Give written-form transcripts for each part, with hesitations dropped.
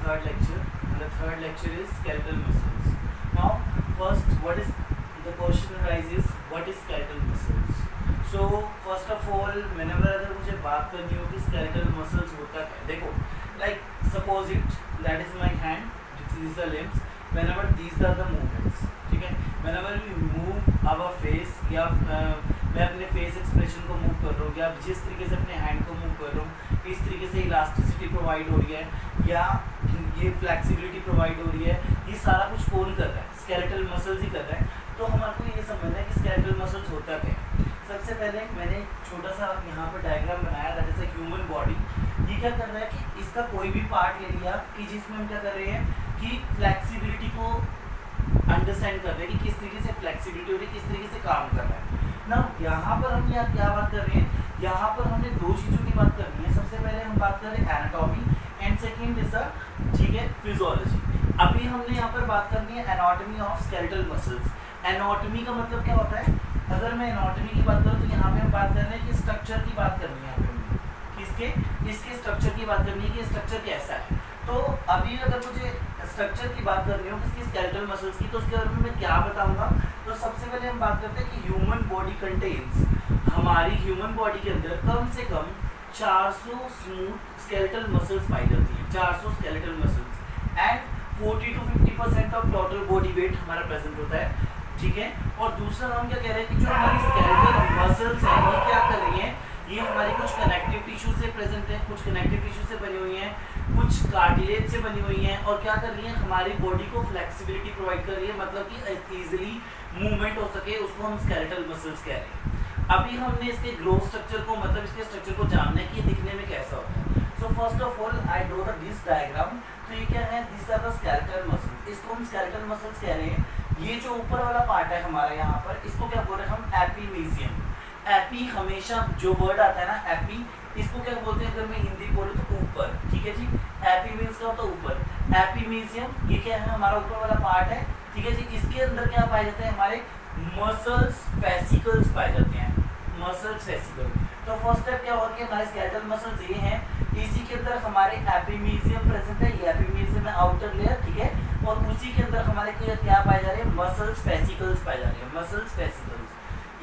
third lecture, and the third lecture is skeletal muscles. Now, first, what is the question arises? What is skeletal muscles? So, first of all, whenever अगर मुझे बात करनी हो कि skeletal muscles होता क्या, देखो, like suppose it that is my hand, these are the limbs. Whenever these are the movements, ठीक है? Whenever we move our face या मैं अपने फेस एक्सप्रेशन को मूव कर रहा हूँ या जिस तरीके से अपने हैंड को मूव कर रहा हूँ, इस तरीके से इलास्टिसिटी प्रोवाइड हो रही है या ये फ्लेक्सिबिलिटी प्रोवाइड हो रही है, ये सारा कुछ कौन कर रहा है? स्केलेटल मसल्स ही कर रहा है. तो हमारे को ये समझना है कि स्केलेटल मसल्स होता क्या है. सबसे पहले मैंने छोटा सा यहाँ पर डायग्राम बनाया, that is a human body. ये क्या कर रहा है कि इसका कोई भी पार्ट ले लिया कि जिसमें हम क्या कर रहे हैं कि फ्लेक्सिबिलिटी को अंडरस्टैंड कर रहे हैं कि किस तरीके से फ्लेक्सिबिलिटी हो रही है, किस तरीके से काम कर रहा है ना. यहाँ पर हम यहाँ क्या बात कर रहे हैं, यहाँ पर हमने दो चीज़ों की बात करनी है. सबसे पहले हम बात कर रहे हैं एनाटॉमी एंड सेकंड इज ठीक है फिजियोलॉजी. अभी हमने यहाँ पर बात करनी है anatomy of skeletal muscles. Anatomy का मतलब क्या होता है? अगर मैं एनाटॉमी की बात करूँ तो यहाँ पे हम बात कर रहे हैं कि स्ट्रक्चर की बात करनी है. यहाँ पे इसके स्ट्रक्चर की बात करनी है कि स्ट्रक्चर कैसा है. तो अभी अगर मुझे स्ट्रक्चर की बात करनी हो किसकी, स्केलेटल मसल्स की, तो उसके बारे में मैं क्या बताऊंगा. तो सबसे पहले हम बात करते हैं कि ह्यूमन बॉडी कंटेन्स, हमारी ह्यूमन बॉडी के अंदर कम से कम 400 स्मूथ स्केलेटल मसल्स पाई जाती हैं. 400 skeletal muscles and 40 to 50% of total body weight हमारा प्रेजेंट होता है. ठीक है. और दूसरा हम क्या कह रहे हैं कि जो हमारी स्केलेटल मसल्स हैं ये क्या कर रही हैं, ये हमारी कुछ कनेक्टिव टिश्यू से प्रेजेंट है, कुछ कनेक्टिव टिश्यू से बनी हुई हैं, कुछ कार्टिलेज से बनी हुई हैं और क्या कर रही हैं, हमारी बॉडी को फ्लेक्सिबिलिटी प्रोवाइड कर रही है, मतलब कि इजीली मूवमेंट हो सके, उसको हम स्केलेटल मसल्स कह रहे हैं. अभी हमने इसके ग्रोथ स्ट्रक्चर को, मतलब इसके स्ट्रक्चर को जानना है कि ये दिखने में कैसा होता है. So first of all I draw this diagram. तो ये क्या है, this are the skeletal muscles. इसको हम स्केलेटल मसल्स कह रहे हैं. ये जो ऊपर वाला पार्ट है हमारा यहाँ पर, इसको क्या बोल रहे हैं हम, एपीमीजियम. एपी हमेशा जो वर्ड आता है ना, एपी, इसको क्या बोलते हैं अगर मैं हिंदी बोलूँ तो ऊपर. ठीक है जी. एपी मीन्स क्या होता है, ऊपर. एपीमीजियम ये क्या है, हमारा ऊपर वाला पार्ट है. ठीक है जी. इसके अंदर क्या पाए जाते हैं, हमारे मसल्स फेसिकल्स पाए जाते हैं. Muscles fascicle. तो फर्स्ट स्टेप क्या होगा कि हमारे स्केलेटल मसल्स ये हैं, इसी के अंदर हमारे एपीमीजियम प्रेजेंट है. ये एपीमीजियम है आउटर लेयर. ठीक है. और उसी के अंदर हमारे क्या पाए जा रहे हैं, मसल्स फेसिकल्स पाए जा रहे हैं. Muscles fascicles.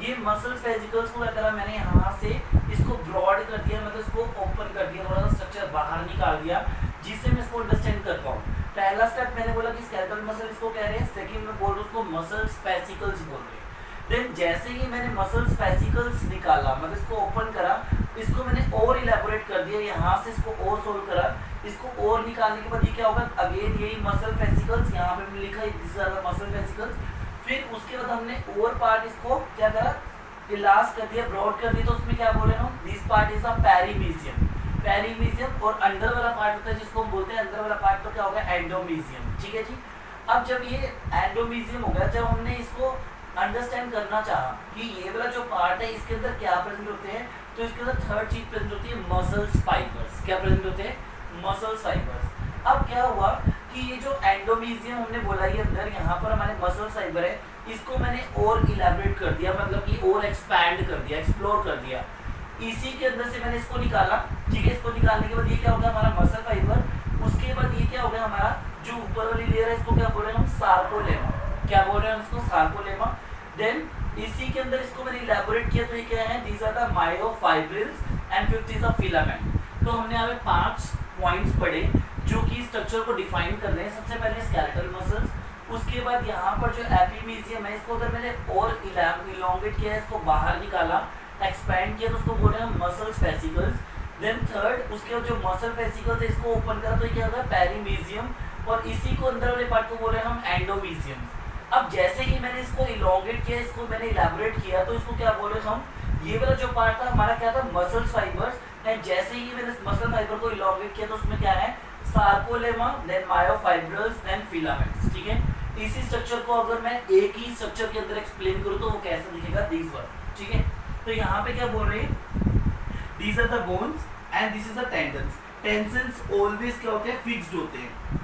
ये मसल्स फेसिकल्स को क्या करा मैंने, यहाँ से इसको ब्रॉड कर दिया, मतलब इसको ओपन कर दिया, थोड़ा सा स्ट्रक्चर बाहर निकाल दिया जिससे मैं इसको अंडरस्टैंड कर पाऊँ. पहला स्टेप मैंने बोला कि स्केलेटल मसल इसको कह रहे हैं. सेकंड में बोल रहा हूँ उसको मसल्स फेसिकल्स बोल रहे हैं. देन जैसे ही मैंने मसल्स फेसिकल्स निकाला, मतलब इसको ओपन करा, इसको मैंने और इलेबोरेट कर दिया, यहाँ से इसको और सोल्व करा, इसको और निकालने के बाद ये क्या होगा, अगेन यही मसल फेसिकल्स, यहाँ पे मैंने लिखा this are the muscle fascicles. फिर उसके बाद हमने और पार्ट इसको क्या करा, इलास्ट कर दिया, ब्रॉड कर दिया. तो उसमें क्या बोले हम, दिस पार्ट इज अ पेरीमीजियम. पेरीमीजियम. और अंदर वाला पार्ट होता है जिसको हम बोलते हैं, अंदर वाला पार्ट तो क्या होगा, एंडोमीजियम. ठीक है जी. अब जब ये एंडोमीजियम हो गया, जब हमने इसको अंडरस्टैंड करना चाहा कि ये वाला जो पार्ट है इसके अंदर क्या प्रेजेंट होते हैं, तो इसके अंदर थर्ड चीज प्रेजेंट होती है, मसल्स फाइबर्स. क्या प्रेजेंट होते हैं, मसल्स फाइबर्स. अब क्या हुआ कि ये जो एंडोमीजियम हमने बोला, ये अंदर यहाँ पर हमारे मसल फाइबर है, इसको मैंने और इलेबोरेट कर दिया, मतलब कि और एक्सपैंड कर दिया, एक्सप्लोर कर दिया. इसी के अंदर से मैंने इसको निकाला. ठीक है. इसको निकालने के बाद ये क्या हो गया, हमारा मसल फाइबर. उसके बाद ये क्या हो गया, हमारा जो ऊपर वाली लेयर है, इसको क्या बोल रहे हैं हम, सार्कोलेमा. क्या बोल रहे हैं इसको, सार्कोलेमा. देन इसी के अंदर इसको मैंने इलेबोरेट किया, तो ये क्या है, these are the myofibrils and fifth is the filament. तो हमने यहाँ पे 5 पॉइंट्स पढ़े जो कि स्ट्रक्चर को डिफाइन कर रहे हैं. सबसे पहले स्केलेटल मसल्स, उसके बाद यहाँ पर जो एपीमीजियम है, इसको अगर मैंने और इलोंगेट किया, इसको बाहर निकाला, एक्सपैंड किया, तो उसको बोल रहे हैं मसल्स फेसिकल्स. देन थर्ड, उसके बाद जो मसल फेसिकल्स है इसको ओपन करा, तो ये क्या होगा, पेरीमीजियम. और इसी को अंदर वाले पार्ट को बोल रहे हैं हम एंडोमीजियम. अब जैसे ही मैंने इसको इलोंगेट किया, इसको मैंने इलेबोरेट किया, तो इसको क्या बोल रहे हम, ये वाला जो पार्ट था हमारा क्या था, मसल्स फाइबर्स. एंड जैसे ही मैंने मसल फाइबर को इलोंगेट किया, तो उसमें क्या है, sarcolemma, then myofibrils, then filaments. ठीक है. इसी स्ट्रक्चर को अगर मैं एक ही स्ट्रक्चर के अंदर एक्सप्लेन करूँ तो वो कैसा दिखेगा, दिस वन. ठीक है. तो यहाँ पे क्या बोल रहे हैं, these are the bones and this is the tendons. Tensions always क्या होते हैं, फिक्स्ड होते हैं,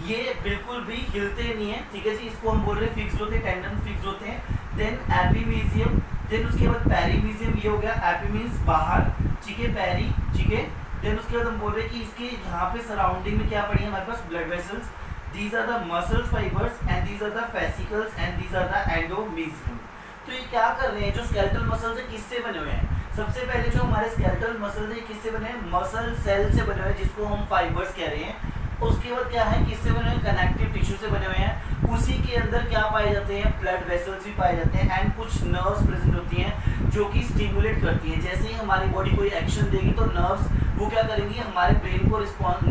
ये बिल्कुल भी हिलते नहीं है. ठीक है जी. इसको हम बोल रहे हैं फिक्स्ड होते हैं, टेंडन्स फिक्स्ड होते हैं. देन एपीमीजियम. देन उसके बाद पेरीमीजियम. ये हो गया, एपी मीन्स बाहर. ठीक है. पेरी. ठीक है. देन उसके बाद हम बोल रहे हैं कि इसके यहाँ पे सराउंडिंग में क्या पड़ी है हमारे पास, blood vessels, these are the muscles fibres and these are the fascicles and these are the endomysium. तो ये क्या कर रहे हैं, जो स्केलेटल मसल्स है किससे बने हुए हैं, सबसे पहले जो हमारे स्केलेटल मसल्स है किससे बने हैं, मसल सेल से बने हुए हैं जिसको हम फाइबर्स कह रहे हैं। उसके बाद क्या है, किससे बने हुए हैं, कनेक्टिव टिश्यू से बने हुए हैं। उसी के अंदर क्या पाए जाते हैं, ब्लड वेसल्स भी पाए जाते हैं एंड कुछ नर्व्स प्रेजेंट होती हैं जो कि स्टिमुलेट करती हैं। जैसे ही हमारी बॉडी कोई एक्शन देगी तो नर्व्स वो क्या करेंगी, हमारे ब्रेन को रिस्पॉन्स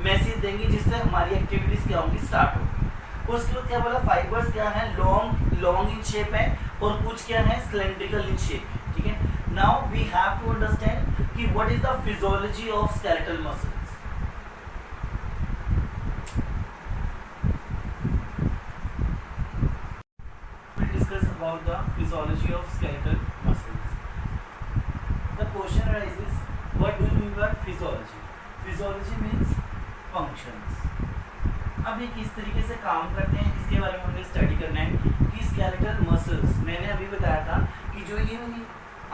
मैसेज देंगी जिससे हमारी एक्टिविटीज क्या होंगी, स्टार्ट होगी। उसके बाद क्या बोला, फाइबर्स क्या है, लॉन्ग इन शेप है और कुछ क्या है, सिलेंड्रिकल इन शेप है। ठीक है, now we have to understand कि what is the physiology of skeletal muscles. About the physiology of skeletal muscles. The question arises, what do you mean by physiology? Physiology means functions. अब ये किस तरीके से काम करते हैं इसके बारे में हमें स्टडी करना है कि स्केलेटल मसल्स, मैंने अभी बताया था कि जो ये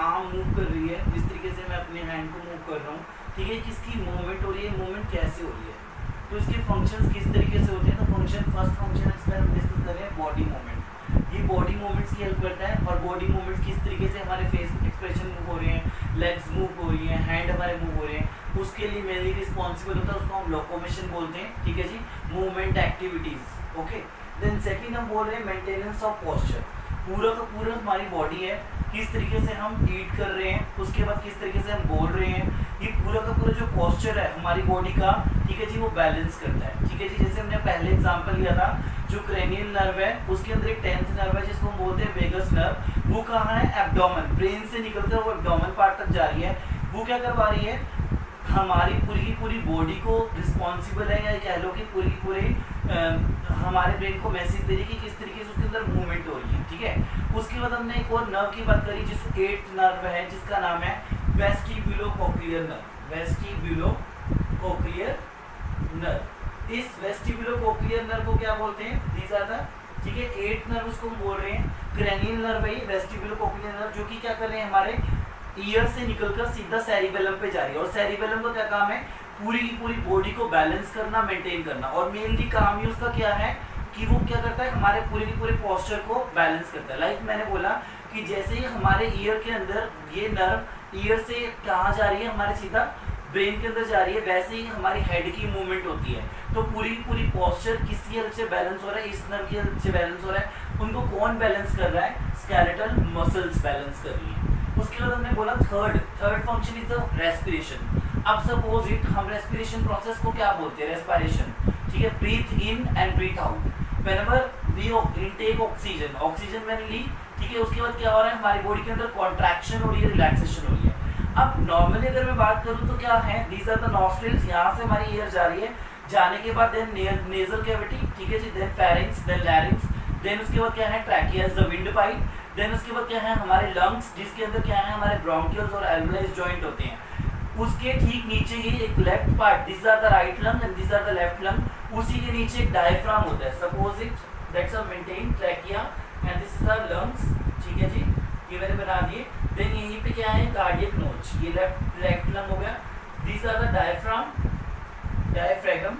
आर्म मूव कर रही है, जिस तरीके से मैं अपने हैंड को मूव कर रहा हूँ, ठीक है, किसकी मूवमेंट हो रही है, मूवमेंट कैसे हो रही है, तो इसके फंक्शंस किस तरीके से होते हैं। तो फंक्शन, फर्स्ट फंक्शन इसका हम डिस्कस कर रहे हैं बॉडी मूवमेंट। ये बॉडी मूवमेंट्स की हेल्प करता है और बॉडी मूवमेंट्स किस तरीके से हमारे फेस एक्सप्रेशन मूव हो रहे हैं, लेग्स मूव हो रही हैं, हैंड हमारे मूव हो रहे हैं, उसके लिए मेनली रिस्पॉन्सिबल होता है, उसको हम लोकोमोशन बोलते हैं। ठीक है जी, movement activities. Okay, then second हम बोल रहे हैं मेंटेनेंस ऑफ पोस्चर। पूरा का पूरा हमारी बॉडी है, किस तरीके से हम ईट कर रहे हैं, उसके बाद किस तरीके से हम बोल रहे हैं, ये पूरा का पूरा जो पोस्चर है हमारी बॉडी का, ठीक है जी, वो बैलेंस करता है। ठीक है जी, जैसे हमने पहले एग्जांपल लिया था, जो क्रेनियल नर्व है उसके अंदर एक 10th नर्व है जिसको हम बोलते हैं वेगस नर्व। वो कहाँ है, एब्डोमेन, ब्रेन से निकलकर वो एब्डोमेन पार्ट तक जा रही है। वो क्या करवा रही है, हमारी पूरी की पूरी बॉडी को रिस्पॉन्सिबल है, या कह लो कि पूरी की पूरी हमारे ब्रेन को मैसेज दे रही है कि किस तरीके से उसके अंदर मूवमेंट हो रही है। ठीक है, उसके बाद हमने एक और नर्व की बात करी जिस 8th नर्व है जिसका नाम है वेस्टिब्यूलोकोक्लियर नर्व। वेस्टिब्यूलोकोक्लियर नर्व, इस वेस्टिब्यूलोकोक्लियर नर्व को क्या बोलते हैं, दीज आर द, ठीक है, 8th नर्व उसको हम बोल रहे हैं क्रेनियल नर्व है, वेस्टिब्यूलोकोक्लियर नर्व, जो कि क्या कर रहे हैं, हमारे ईयर से निकलकर सीधा सेरिबेलम पे जा रही है। और सेरिबेलम का क्या काम है, पूरी की पूरी बॉडी को बैलेंस करना, मेंटेन करना, और मेनली काम ही उसका क्या है कि वो क्या करता है, हमारे पूरे के पूरे पोस्चर को बैलेंस करता है। लाइक मैंने बोला कि जैसे ही हमारे ईयर के अंदर ये नर्व ईयर से कहाँ जा रही है, हमारे सीधा ब्रेन के अंदर जा रही है, वैसे ही हमारी हेड की मूवमेंट होती है। तो पूरी की पूरी पोस्चर किसकी हेल्प से बैलेंस हो रहा है, इस नर्व की हेल्प से बैलेंस हो रहा है। उनको कौन बैलेंस कर रहा है, स्केलेटल मसल्स बैलेंस कर रही है। उसके बाद हमने बोला third function is the respiration. अब सपोज इट, हम रेस्पिरेशन प्रोसेस को क्या बोलते हैं, रेस्पिरेशन। ठीक है, breathe in and breathe out. Whenever we intake oxygen, oxygen मैंने ली, ठीक है, उसके बाद क्या हो रहा है, हमारी बॉडी के अंदर कॉन्ट्रैक्शन हो रही है, रिलैक्सेशन हो रही है। अब नॉर्मली अगर मैं बात करूँ तो क्या है, दीज आर द नॉस्ट्रिल्स, यहाँ से हमारी एयर जा रही है, जाने के बाद देन नेजल कैविटी, ठीक है जी, then pharynx, then larynx, then उसके बाद क्या है, trachea, the wind pipe, then उसके बाद क्या है, हमारे लंग्स, जिसके अंदर क्या है, हमारे ब्रोंकियल्स और एल्वेओलाइज जॉइंट होते हैं। उसके ठीक नीचे ही एक left part, this are the right lung and this are the left lung. उसी के नीचे एक डायफ्राम होता है, suppose it that's a maintain trachea and this is our lungs. ठीक है जी, ये मैंने बना दिए। देन यहीं पे क्या है, कार्डियक नोच, ये लेफ्ट लंग हो गया। This are the diaphragm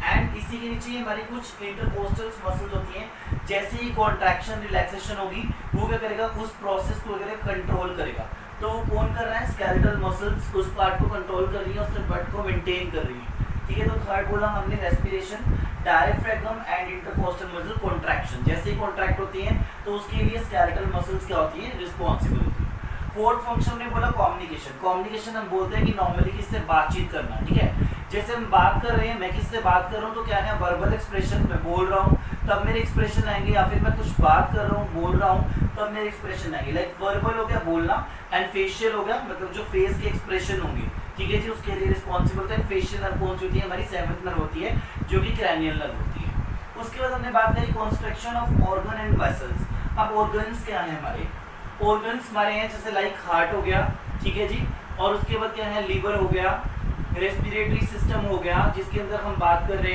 and इसी के नीचे हमारी कुछ इंटरकोस्टल मसल्स होती हैं। जैसे ही कॉन्ट्रैक्शन रिलैक्सेशन होगी, वो क्या करेगा, उस प्रोसेस को वगैरह कंट्रोल करेगा। तो वो कौन कर रहा है, स्केलेटल मसल्स उस पार्ट को कंट्रोल कर रही है, उसके पार्ट को मेंटेन कर रही है। ठीक है, तो थर्ड बोला हमने respiration, diaphragm and intercostal muscle contraction. जैसे ही कॉन्ट्रैक्ट होती हैं तो उसके लिए स्केलेटल मसल्स क्या होती हैं, रिस्पॉन्सिबल होती है। फोर्थ फंक्शन ने बोला कम्युनिकेशन। कम्युनिकेशन हम बोलते हैं कि नॉर्मली किससे बातचीत करना। ठीक है, जैसे हम बात कर रहे हैं, मैं किससे बात कर रहा हूँ तो क्या है, वर्बल एक्सप्रेशन, मैं बोल रहा हूँ तब मेरे एक्सप्रेशन आएंगे, या फिर मैं कुछ बात कर रहा हूँ, बोल रहा हूँ, तब मेरे एक्सप्रेशन आएंगे। लाइक वर्बल हो गया बोलना, एंड फेशियल हो गया मतलब जो फेस के एक्सप्रेशन होंगे। ठीक है जी, उसके लिए रिस्पॉन्सिबल होता है फेशियल नर्व। कौन सी होती है, हमारी 7th नर्व होती है, जो कि क्रैनियल नर्व होती है। उसके बाद हमने बात करी construction of organ and vessels. अब ऑर्गन्स क्या है, हमारे ऑर्गन्स हमारे हैं जैसे लाइक हार्ट हो गया, ठीक है जी, और उसके बाद क्या है, लीवर हो गया, रेस्पिरेटरी सिस्टम हो गया, जिसके अंदर हम बात कर रहे हैं